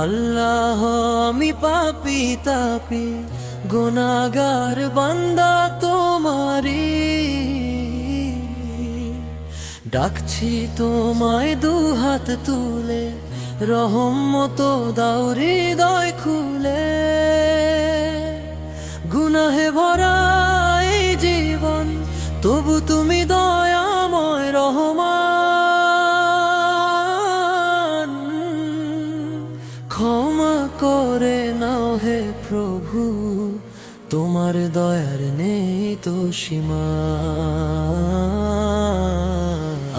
আল্লাহ আমি পাপী তাপী গুনাহগার বান্দা তোমারি, ডাকছি তোমায় দুহাত তুলে, রহমত দাও হৃদয় খুলে। গুনাহে ভরা এই জীবন, তবু তুমি দয়াময় রহমান। ক্ষমা করে নাও হে প্রভু, তোমার দয়ার নেই তো সীমা।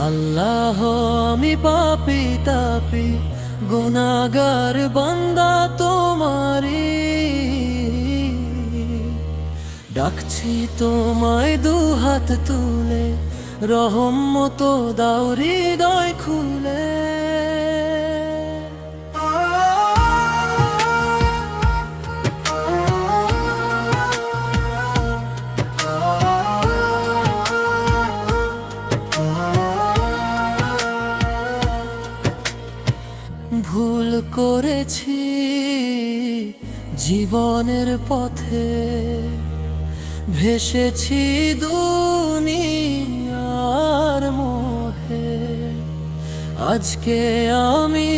আল্লাহ আমি পাপী তাপী গুনাহগার বান্দা তোমারি, ডাকছি তোমায় দুহাত তুলে, রহমত দাও হৃদয় খুলে। ভুল করেছি জীবনের পথে, ভেসেছি দুনিয়ার মোহে। আজকে আমি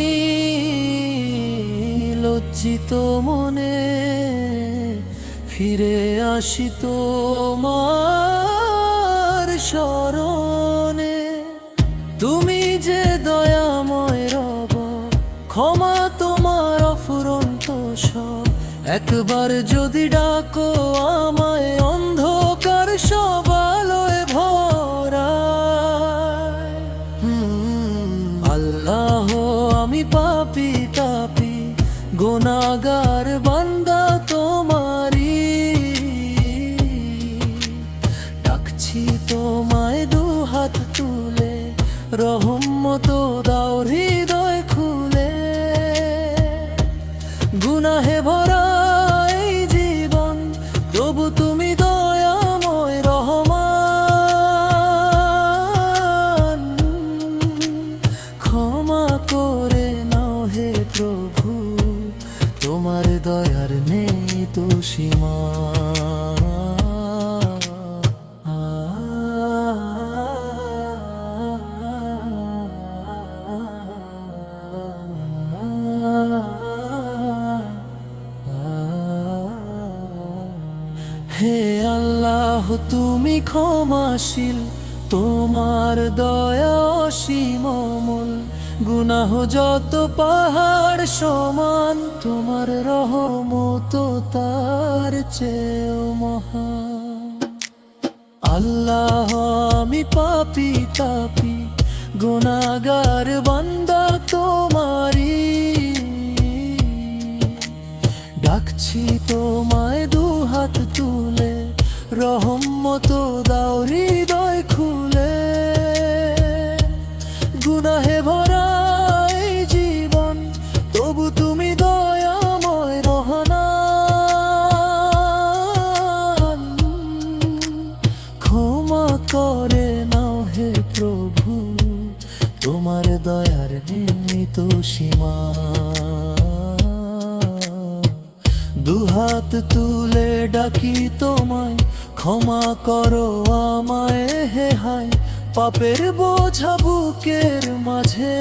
লজ্জিত মনে ফিরে আসি তোমার শরণে। তুমি যে দয়াময় রব, ক্ষমা তোমার অফুরন্ত সব। একবার যদি ডাকো আমায়, অন্ধকার সব আলোয় ভরায়। আল্লাহ আমি পাপী তাপী গুনাহগার বান্দা তোমারি, ডাকছি তোমায় দুহাত তুলে, রহমত দাও হৃদয় খুলে। গুনাহে ভরা এই জীবন, তবু তুমি দয়াময় রহমান। ক্ষমা করে নাও হে প্রভু, তোমার দয়ার নেই তো সীমা। হে আল্লাহ তুমি ক্ষমাশীল, তোমার দয়া অসীম অমল। গুনাহ যত পাহাড় সমান, তোমার রহমত তার চেয়েও মহান। আল্লাহ আমি পাপী তাপী গুনাহগার বান্দা তোমারি, ডাকছি তোমায় দুহাত তুলে, রহমত দাও হৃদয় খুলে। গুনাহে ভরা এই জীবন, তবু তুমি দয়াময় রহমান। ক্ষমা করে নাও হে প্রভু, তোমার দয়ার নেই তো সীমা। দুহাত তুলে ডাকি তোমায়, ক্ষমা করো আমায় হে হায়। পাপের বোঝা বুকের মাঝে,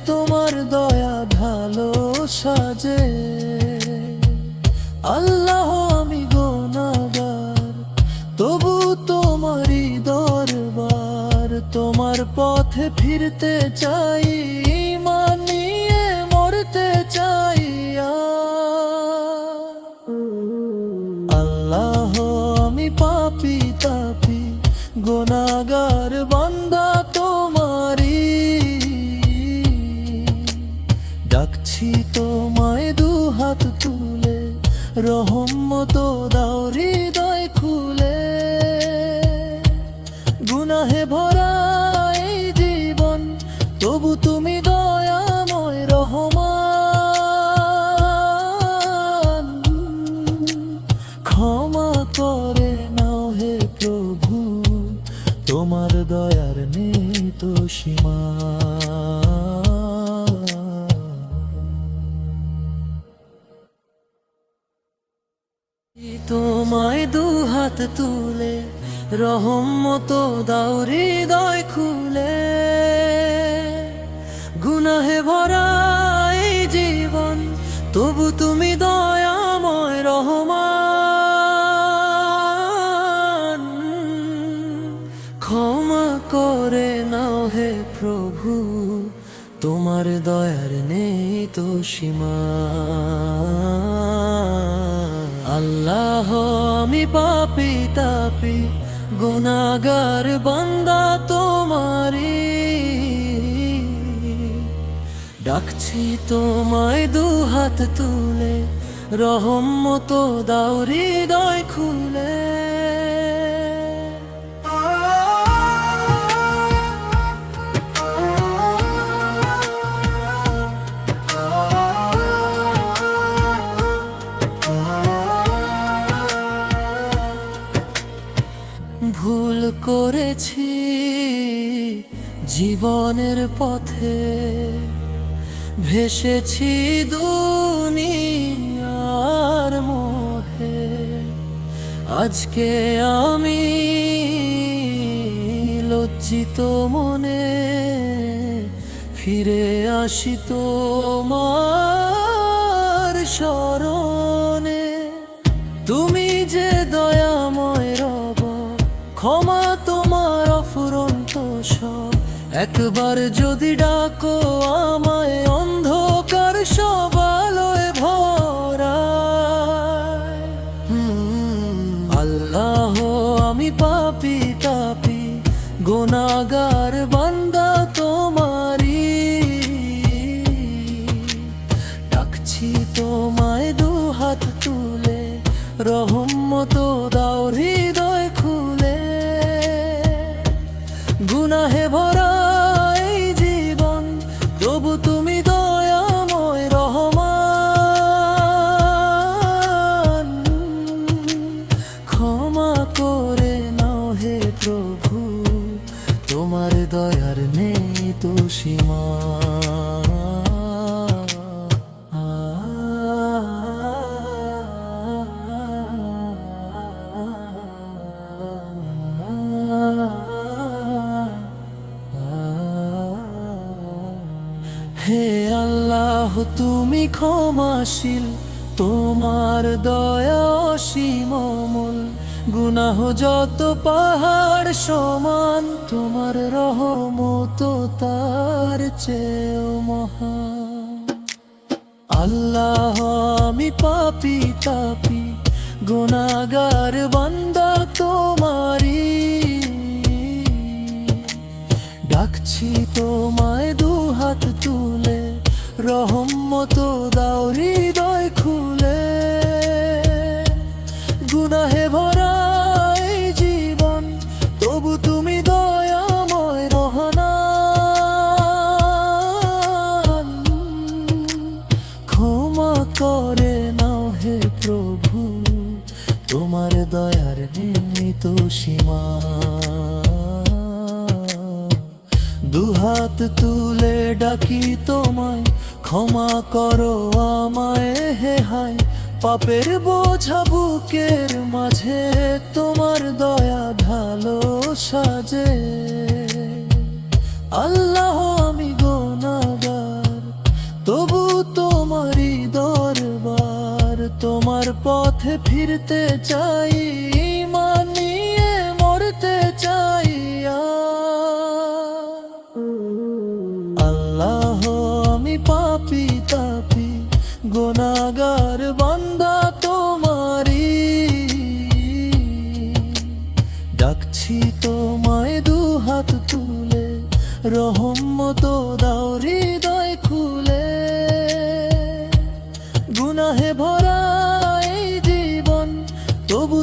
তোমার দয়া ঢালো সাজে। আল্লাহ আমি গুনাহগার, তবু তোমারই দরবার। তোমার পথে ফিরতে চাই, ঈমান নিয়ে মরতে চাই। আল্লাহ আমি পাপী তাপী গুনাহগার বান্দা তোমারি, ডাকছি তোমায় দুহাত তুলে, রহমত মতো দাও হৃদয় খুলে, গুনাহে ভরা এই জীবন তবু তুমি দয়াময় রহমান। ক্ষমা করে নাও হে প্রভু, তোমার দয়ার নেই তো সীমা। তোমায় দুহাত তুলে রহমত দাও হৃদয় খুলে, গুনাহে ভরা এই জীবন তবু তুমি দয়াময় রহমান। ক্ষমা করে নাও হে প্রভু, তোমার দয়ার নেই তো সীমা। আল্লাহ আমি পাপী তাপী গুনাহগার বান্দা তোমারি, ডাকছি তোমায় দুহাত তুলে রহমত দাও হৃদয় খুলে। ভুল করেছি জীবনের পথে, ভেসেছি দুনিয়ার মোহে। আজকে আমি লজ্জিত মনে ফিরে আসি তোমার শরণে। তুমি যে দয়াময় রব, ক্ষমা তোমার অফুরন্ত সব। একবার যদি ডাকো আমায় অন্ধকার সব আলোয় ভরায়। আল্লাহ আমি পাপী তাপী গুনাহগার বান্দা তোমারি, ডাকছি তোমায় দুহাত তুলে রহমত দাও হৃদয় খুলে। গুনাহে ভরা এই জীবন তবু তুমি দয়াময় রহমান। ক্ষমা করে নাও হে প্রভু, তোমার দয়ার নেই তো সীমা। হে আল্লাহ তুমি ক্ষমাশীল, তোমার দয়া অসীম অমল। গুনাহ যত পাহাড় সমান, তোমার রহমত তার চেয়েও মহান। আল্লাহ আমি পাপী তাপী গুনাহগার বান্দা তোমারি, ডাকছি তোমায় দুহাত তুলে রহমত দাও হৃদয় খুলে। গুনাহে ভরা এই জীবন তবু তুমি দয়াময় রহমান। ক্ষমা করে নাও হে প্রভু, তোমার দয়ার নেই তো সীমা। দুহাত তুলে ডাকি তোমায়, ক্ষমা করো আমায় হে হায়। পাপের বোঝা বুকের মাঝে তোমার দয়া ঢালো সাজে। আল্লাহ আমি গুনাহগার তবু তোমারই দরবার, তোমার পথে ফিরতে চাই, ঈমান নিয়ে মরতে চাই। আল্লাহ আমি পাপী তাপী গুনাহগার বান্দা তোমারি, ডাকছি তোমায় দুহাত তুলে রহমত দাও হৃদয় খুলে। গুনাহে ভরা এই জীবন তবু